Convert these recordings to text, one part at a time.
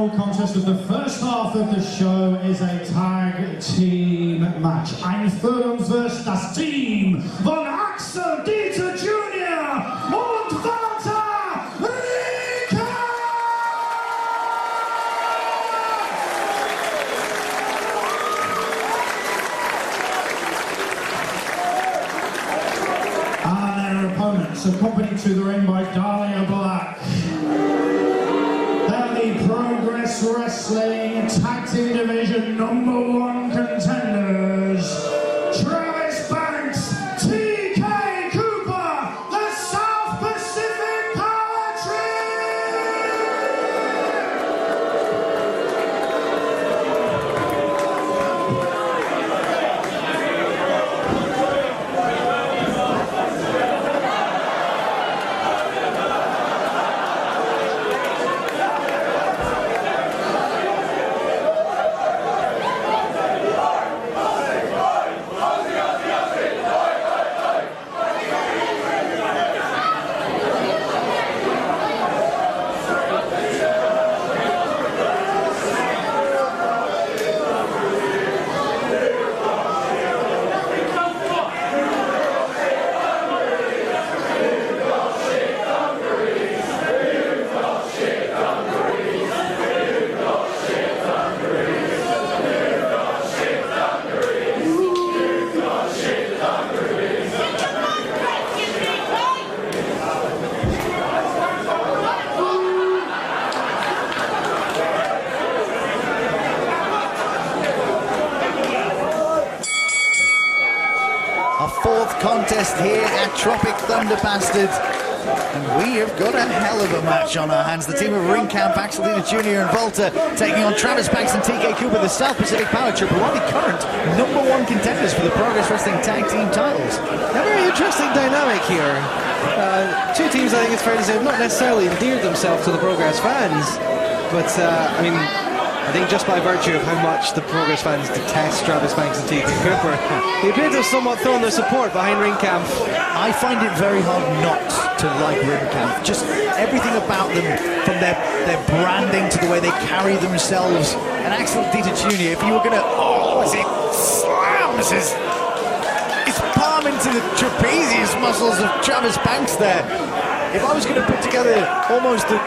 final contest of the first half of the show is a tag team match. Einführung wird das Team von Axel Dieter Jr. und Walter Rieker! And their opponents, accompanied to the ring by Dahlia Black. Progress Wrestling Tag Team Division #1 contenders, Travis Banks, TK Cooper, the South Pacific Power Fourth contest here at Tropic Thunder Bastard, and we have got a hell of a match on our hands. The team of Ring Camp, Axel Dieter Jr. and Volta taking on Travis Banks and TK Cooper, the South Pacific Power Trip, who are the current #1 contenders for the Progress Wrestling Tag Team titles. A very interesting dynamic here. Two teams, I think it's fair to say, have not necessarily endeared themselves to the Progress fans, but I mean, I think just by virtue of how much the Progress fans detest Travis Banks and TK Cooper, they appear to have somewhat thrown their support behind Ring Camp. I find it very hard not to like Ring Camp. Just everything about them, from their branding to the way they carry themselves. And Axel Dieter Jr., if you were going to, as he slams his palm into the trapezius muscles of Travis Banks there. If I was going to put together almost the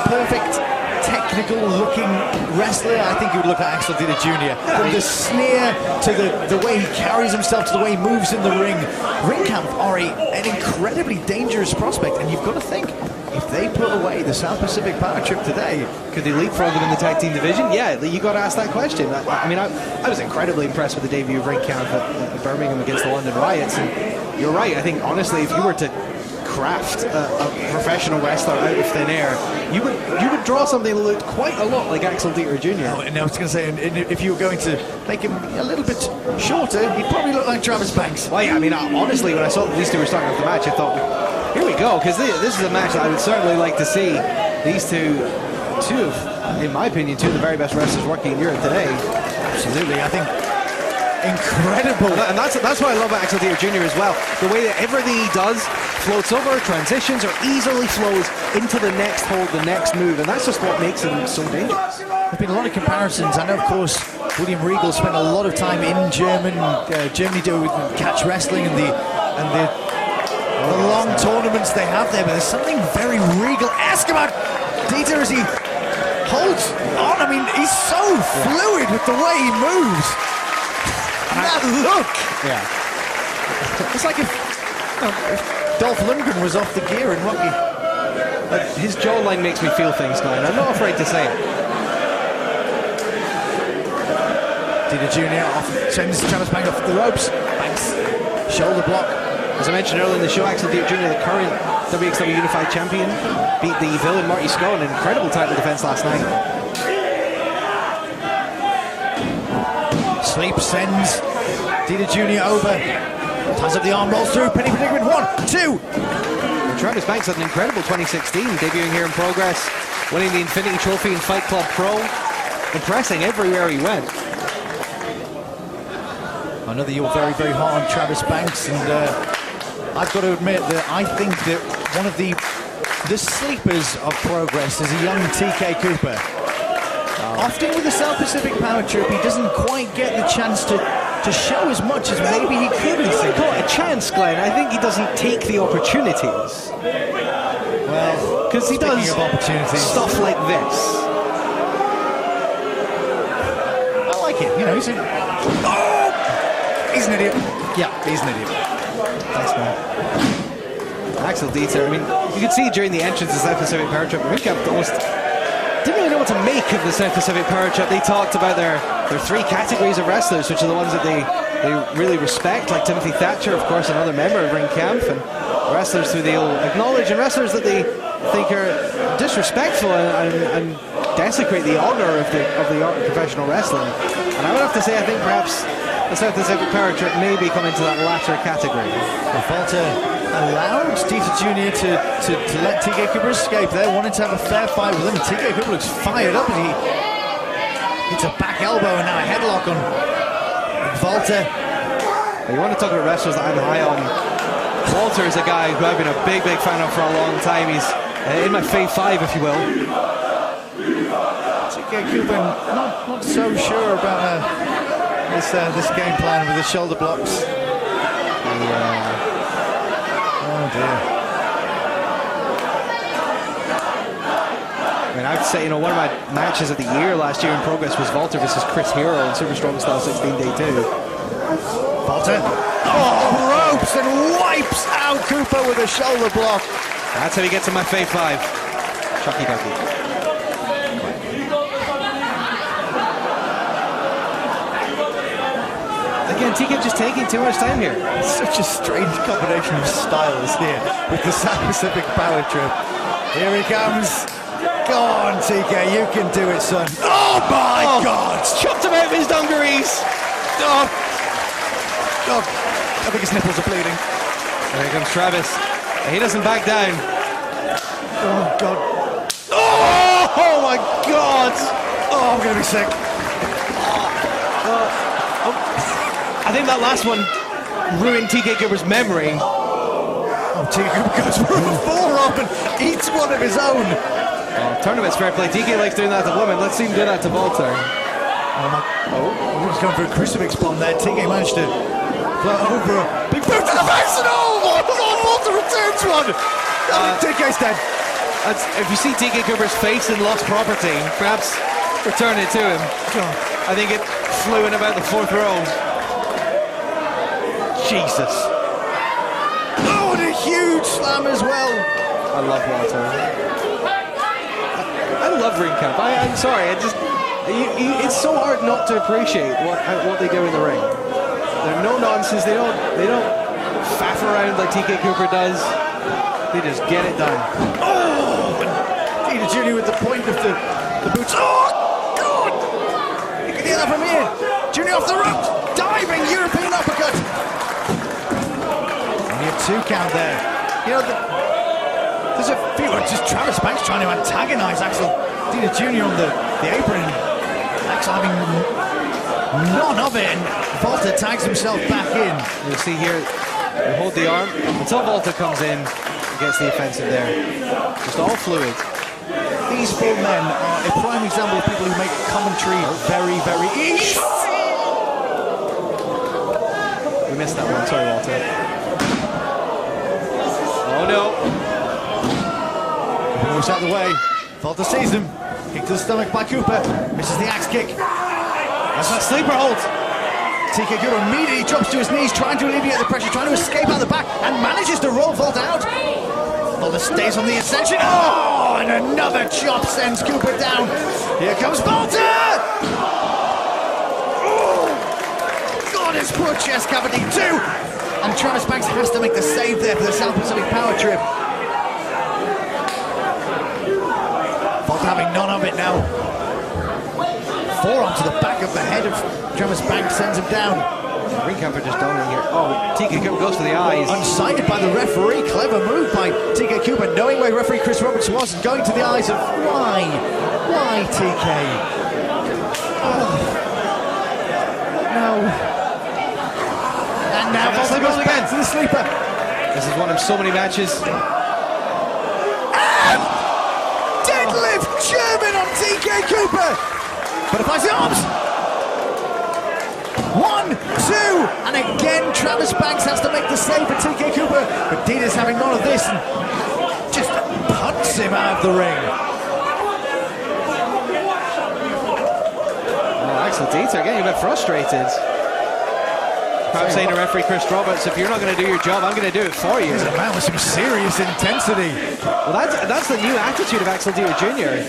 perfect technical looking wrestler, I think he would look like Axel Dieter Jr. From the sneer to the way he carries himself to the way he moves in the ring. Ring Camp are an incredibly dangerous prospect, and you've got to think, if they put away the South Pacific Power Trip today, could they leapfrog them in the tag team division? Yeah, you got to ask that question. I mean, I was incredibly impressed with the debut of Ring Camp at Birmingham against the London Riots, and you're right. I think honestly, if you were to craft a professional wrestler out of thin air, you would draw something that looked quite a lot like Axel Dieter Jr. Oh, and I was going to say, if you were going to make him a little bit shorter, he'd probably look like Travis Banks. Well, yeah, I mean, honestly, when I saw that these two were starting off the match, I thought, here we go, because this is a match that I would certainly like to see. These two of, in my opinion, two of the very best wrestlers working in Europe today. Absolutely, I think incredible. And that's why I love Axel Dieter Jr. as well. The way that everything he does floats over, transitions, or easily flows into the next hold, the next move, and that's just what makes him so dangerous. There's been a lot of comparisons. I know, of course, William Regal spent a lot of time in Germany doing catch wrestling and the long tournaments they have there, but there's something very Regal-esque about Dieter as he holds on. I mean, he's so fluid with the way he moves. And that look! Yeah. It's like if Dolph Lundgren was off the gear in Rocky. His jawline makes me feel things now, and I'm not afraid to say it. Dieter Jr. sends Travis Banks off the ropes. Banks, shoulder block. As I mentioned earlier in the show, Axel Dieter Jr., the current WXW Unified Champion, beat the villain Marty Scurll in an incredible title defense last night. Sleep sends Dieter Jr. over. Ties up the arm, rolls through. Penny predicament. 1, 2. And Travis Banks had an incredible 2016, debuting here in Progress, winning the Infinity Trophy in Fight Club Pro, impressing everywhere he went. I know that you're very, very hard on Travis Banks, and I've got to admit that I think that one of the sleepers of Progress is a young TK Cooper. Often with the South Pacific Power Trip, he doesn't quite get the chance to show as much as maybe he could. A chance, Glenn. I think he doesn't take the opportunities. Well, because he does stuff like this. I like it. You know, he's an idiot. Yeah, he's an idiot. Thanks, man. Axel Dieter, I mean, you could see during the entrance of the South Pacific Power Trip, Rinkamp almost didn't really know what to make of the South Pacific Power Trip. They talked about their 3 categories of wrestlers, which are the ones that they really respect, like Timothy Thatcher, of course, another member of Rinkamp, and wrestlers who they'll acknowledge, and wrestlers that they think are disrespectful and desecrate the honor of the art of professional wrestling. And I would have to say, I think perhaps the South Pacific Power Trip may be coming to that latter category. Walter allowed Dieter Jr. to let TK Cooper escape there, wanting to have a fair fight with him. TK Cooper looks fired up as he hits a back elbow and now a headlock on Walter. You want to talk about wrestlers that I'm high on. Walter is a guy who I've been a big fan of for a long time. He's in my Fave 5, if you will. TK Cooper not so sure about this game plan with the shoulder blocks. Oh dear. I mean, I would say, you know, one of my matches of the year last year in progress was Walter versus Chris Hero in Super Strong Style 16 Day 2. Walter ropes and wipes out Cooper with a shoulder block. That's how he gets in my Fave 5. Chucky Ducky. Again, TK just taking too much time here. It's such a strange combination of styles here with the South Pacific Power Trip. Here he comes. Go on, TK, you can do it, son. Oh my God! Chopped him out of his dungarees. Oh, I think his nipples are bleeding. There comes Travis. He doesn't back down. Oh God! Oh my God! Oh, I'm gonna be sick. I think that last one ruined TK Cooper's memory. Oh, TK Cooper goes for a forearm and eats one of his own. Tournament's fair play. TK likes doing that to women. Let's see him do that to Walter. He was going for a crucifix bomb there. TK managed to float over a big boot to the face, and oh my God, Walter returns one. TK's dead. If you see TK Cooper's face in lost property, perhaps return it to him. I think it flew in about the 4th row. Jesus. Oh, and a huge slam as well. I love Walter. I love Rinkamp. I'm sorry. It's so hard not to appreciate what they do in the ring. They're no nonsense. They don't faff around like TK Cooper does. They just get it done. Oh, and Dieter Jr. with the point of the boots. Oh God! You can hear that from here. Jr. off the ropes, diving European uppercut. Only a 2 count there. You know, there's a few. Just Travis Banks trying to antagonize Axel Dieter Jr. on the apron. Axel having none of it, and Walter tags himself back in. You'll see here, you hold the arm until Walter comes in and gets the offensive there. Just all fluid. These 4 men are a prime example of people who make commentary very easy. We missed that one. Sorry, Walter. Oh no. Moves out of the way. Walter sees him. Kick to the stomach by Cooper. Misses the axe kick. That's that sleeper hold. TK Cooper immediately drops to his knees, trying to alleviate the pressure, trying to escape out the back, and manages to roll Walter out. Walter stays on the ascension. Oh, and another chop sends Cooper down. Here comes Walter. Oh, God, his poor chest cavity too. And Travis Banks has to make the save there for the South Pacific Power Trip. Walter having none of it now. Forearm to the back of the head of Travis Banks sends him down. Rinkamp just dominating here. Oh, TK Cooper goes for the eyes. Unsighted by the referee. Clever move by TK Cooper, knowing where referee Chris Roberts was, and going to the eyes of why? Why, TK? Oh. No. And now Walter goes back to the sleeper. This is one of so many matches. And deadlift German on TK Cooper. Butterflies the arms. 1, 2, and again Travis Banks has to make the save for TK Cooper, but Dita's having none of this and just punts him out of the ring. Oh, Axel Dieter getting a bit frustrated. Perhaps saying to referee Chris Roberts, if you're not going to do your job, I'm going to do it for you. He's a man with some serious intensity. Well, that's the new attitude of Axel Dieter Jr.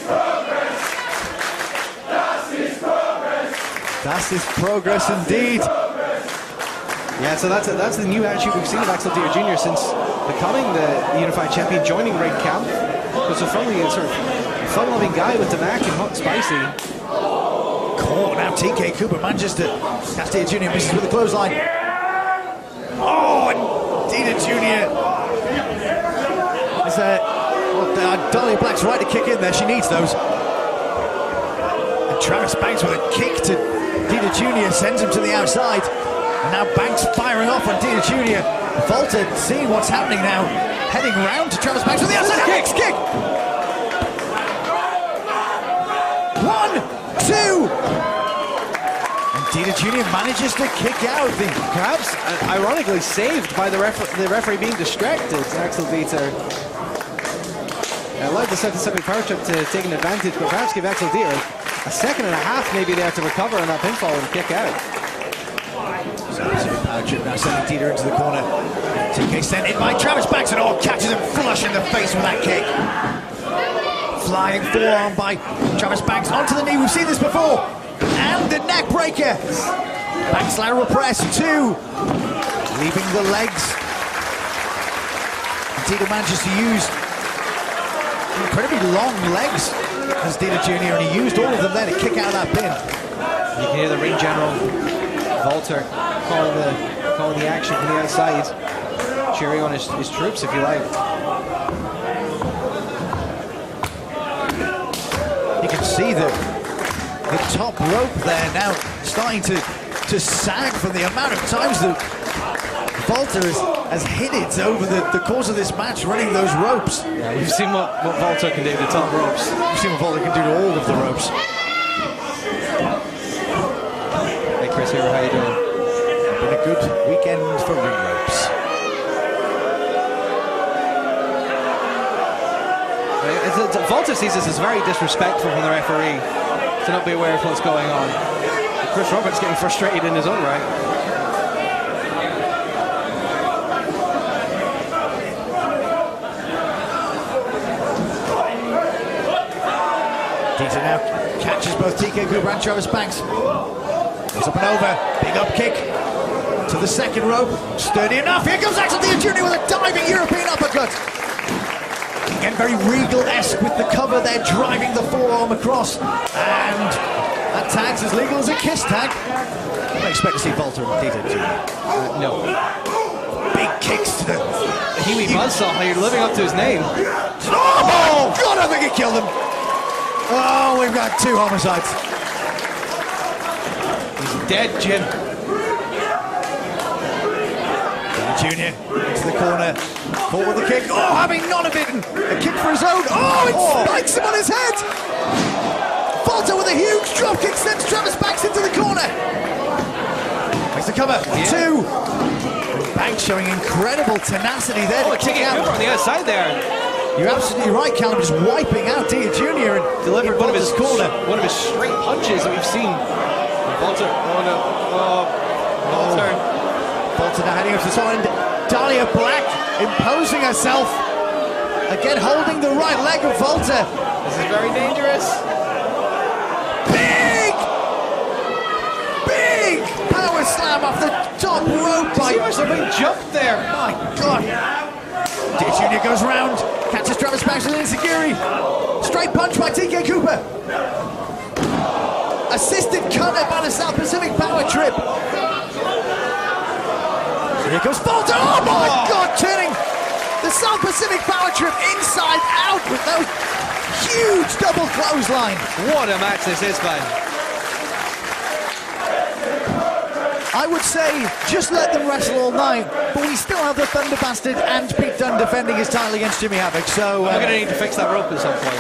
That's his progress indeed. Yeah, so that's the new attitude we've seen of Axel Dieter Jr. since becoming the Unified Champion, joining Ring Camp. Was a friendly, sort of fun-loving guy with the Mac and hot and spicy. Caught now, TK Cooper manages to catch Dita Jr. misses with a clothesline. Oh, and Dita Jr. is Dahlia Black's right to kick in there. She needs those. And Travis Banks with a kick to Dita Jr. sends him to the outside. And now Banks firing off on Dita Jr. Volta seeing what's happening now, heading round to Travis Banks with the outside kick. 1, 2. Dita Jr. manages to kick out the... Perhaps, ironically, saved by the referee being distracted, Axel Dieter. Allowed the 7-7 power trip to take an advantage, but perhaps give Axel Dieter a second and a half maybe there to recover on that pinfall and kick out. Power trip now sending Dita into the corner. TK sent in by Travis Banks and catches him flush in the face with that kick. Flying forearm by Travis Banks onto the knee. We've seen this before. And the neck breaker. Banks lateral press, 2. Leaving the legs. Dita manages to use incredibly long legs as Dita Jr. and he used all of them there to kick out that pin. You can hear the ring general, Walter, calling the action from the outside. Cheering on his troops, if you like. You can see the top rope there now starting to sag from the amount of times that Walter has hit it over the course of this match, running those ropes. Yeah, we've seen what Walter can do to top ropes. We've seen what Walter can do to all of the ropes. Hey Chris, here, how you doing? Been a good weekend for ring ropes. Walter sees this as very disrespectful from the referee to not be aware of what's going on. Chris Roberts getting frustrated in his own right. Dita now catches both TK Cooper and Travis Banks. Goes up and over, big up kick to the second rope. Sturdy enough, here comes Axel Dita Jr. with a diving European uppercut. Again, very Regal-esque with the cover there, driving the forearm across. And that tag's as legal as a kiss tag. I expect to see Walter and Dita Jr. No. Big kicks to the Huey Buzzsaw, you're living up to his name. Oh, God, I think he killed him. Oh, we've got 2 homicides. He's dead, Jim. Junior into the corner, forward the kick. Oh, having none of it. A kick for his own. Oh, it spikes him on his head. Walter with a huge drop kick sends Travis Banks into the corner. Makes the cover. Yeah. 2. Banks showing incredible tenacity there to kick out. On the outside there. You're absolutely right, Callum. Just wiping out Dita Jr. and delivered one of his corner. One of his straight punches that we've seen. Walter. Oh no. Oh, Walter. Walter now heading up to the side. Dahlia Black imposing herself. Again holding the right leg of Walter. This is very dangerous. Big power slam off the top rope by... See how much the big jump there. My God. Dita Jr. goes round, catches Travis Banks with an enziguri. Straight punch by TK Cooper. Assisted cutter by the South Pacific power trip. Here comes Walter. Oh my God, turning the South Pacific power trip inside out with those huge double clothesline. What a match this is, man. I would say just let them wrestle all night, but we still have the Thunder Bastard and Pete Dunne defending his title against Jimmy Havoc, so... we're going to need to fix that rope at some point.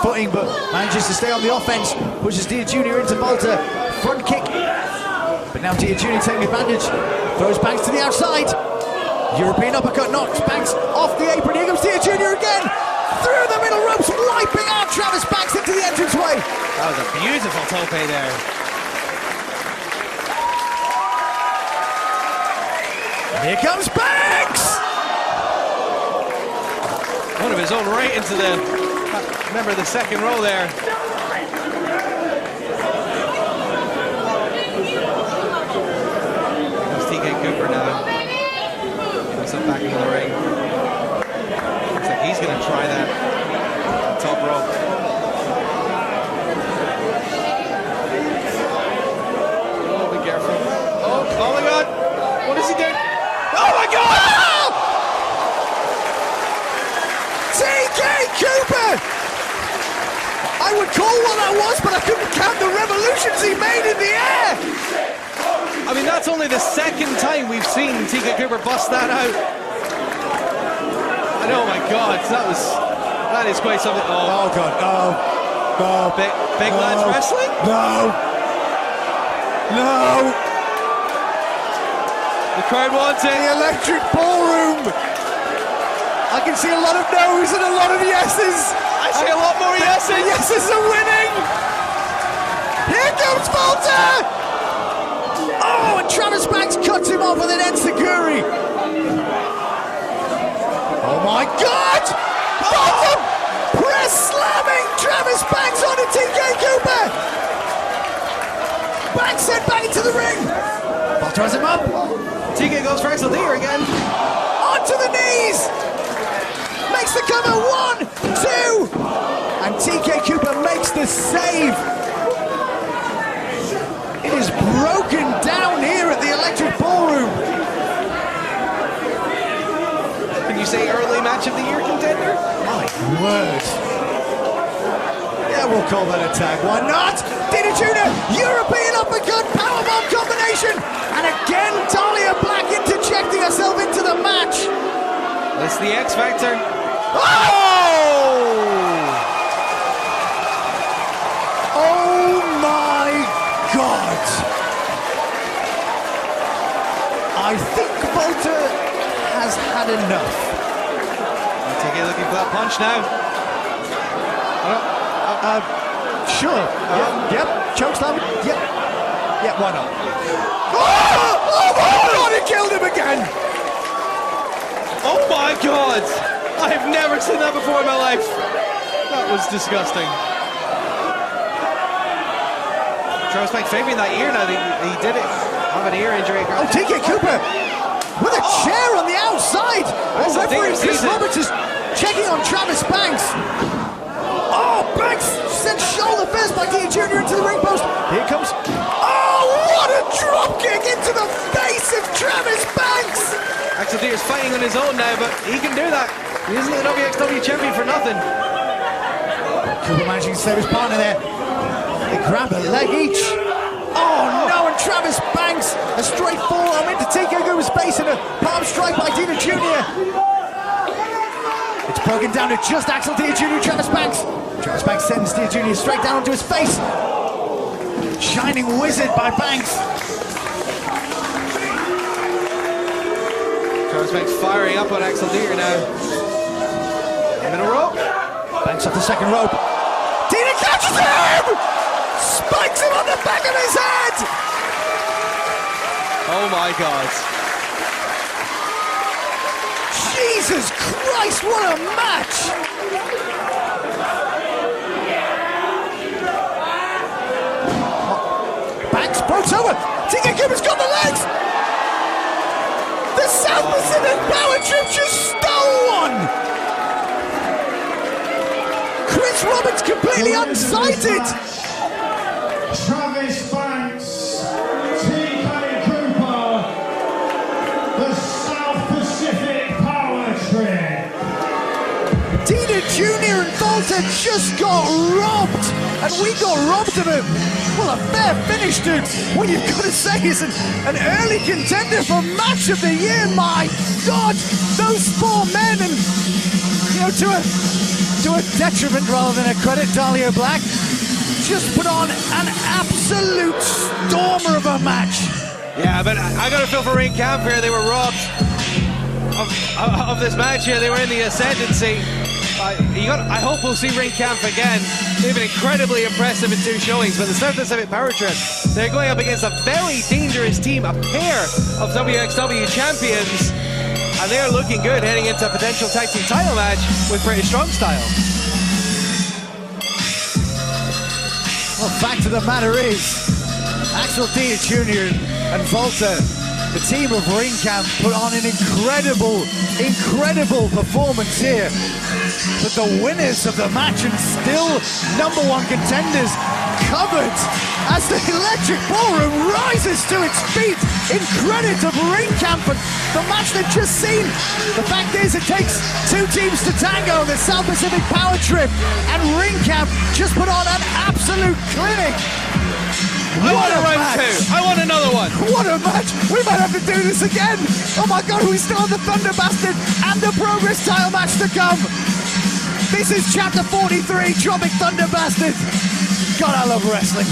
footing, but manages to stay on the offense. Pushes Dia Jr. into Volta. Front kick. But now Dia Jr. taking advantage. Throws Banks to the outside. European uppercut knocks Banks off the apron. Here comes Dia Jr. again. Through the middle ropes, wiping out Travis Banks into the entranceway. That was a beautiful tope there. Here comes Banks! One of his own right into the, remember the second row there. There's TK Cooper now. Puts him back into the ring. Looks like he's going to try that top rope. Oh, be careful. Oh my God. What is he doing? Oh my God! TK Cooper! I would call what that was, but I couldn't count the revolutions he made in the air! I mean, that's only the second time we've seen TK Cooper bust that out. And oh my God, that is quite something. Oh God, no. No. Big lads wrestling? No. No. The crowd wants it. The electric ballroom. I can see a lot of no's and a lot of yeses. I see a lot more yeses. The yeses are winning. Here comes Volta. Oh, and Travis Banks cuts him off with an enziguri. Oh my God! Volta press slamming Travis Banks onto TK Cooper. Banks sent back into the ring. Volta has him up. TK goes for Axel Deer again. Onto the knees. Makes the cover, 1, 2, and TK Cooper makes the save. It is broken down here at the Electric Ballroom. Can you say early match of the year contender? My word. Yeah, we'll call that a tag. Why not? Dina Jr., European uppercut, powerbomb combination, and again Talia Black interjecting herself into the match. That's the X Factor. Oh! Oh my God! I think Volta has had enough. TK looking for that punch now. Sure. Yep. Chokeslam. Yep. Yeah, why not? Oh my God! He killed him again! Oh my God! I have never seen that before in my life. That was disgusting. Travis Banks favoring that ear now. He did it. Have an ear injury. Oh, TK Cooper with a chair on the outside. Oh, referee Chris Roberts is checking on Travis Banks. Oh, Banks sent shoulder first by Dia Jr. into the ring post. Here comes. Oh, what a drop kick into the face of Travis Banks. Axel Deer is fighting on his own now, but he can do that. He isn't the WXW champion for nothing. Cooper managing to save his partner there. They grab a leg each. Oh no, and Travis Banks, a straight forearm into TK Cooper's face and a palm strike by Dina Jr. It's broken down to just Axel Dia Jr. Travis Banks. Travis Banks sends Dia Jr. straight down onto his face. Shining Wizard by Banks. Travis Banks firing up on Axel Deer now. Middle rope. Banks off the second rope. Dina catches him! Spikes him on the back of his head! Oh my God. Jesus Christ, what a match! Banks broke over. TK Cooper's got the legs! The South Pacific Power Trip just stole one! Chris Roberts completely unsighted! Travis Banks, TK Cooper, the South Pacific Power Trip. Dina Jr. and Volta just got robbed, and we got robbed of him. Well, a fair finish to what you've got to say is an early contender for match of the year. My God, those four men, and you know, to a detriment rather than a credit, Dahlia Black just put on an absolute stormer of a match. Yeah, but I got to feel for Ring Camp here. They were robbed of this match here. They were in the ascendancy. I hope we'll see Ring Camp again. They've been incredibly impressive in 2 showings, but the Ch43 Sppt Power Trip, they're going up against a very dangerous team, a pair of WXW champions, and they're looking good heading into a potential tag team title match with British Strong Style. Well, fact of the matter is, Axel Dieter Jr. and Volta, the team of Ring Camp, put on an incredible performance here. But the winners of the match and still #1 contenders covered as the electric ballroom rises to its feet in credit of Ring Camp and the match they've just seen. The fact is, it takes 2 teams to tango in the South Pacific Power Trip, and Ring Camp just put on an absolute clinic. I want a round 2. I want another one. What a match. We might have to do this again. Oh my God, we still have the Thunder Bastard and the Progress title match to come. This is Chapter 43, Tropic Thunder Bastard. God, I love wrestling.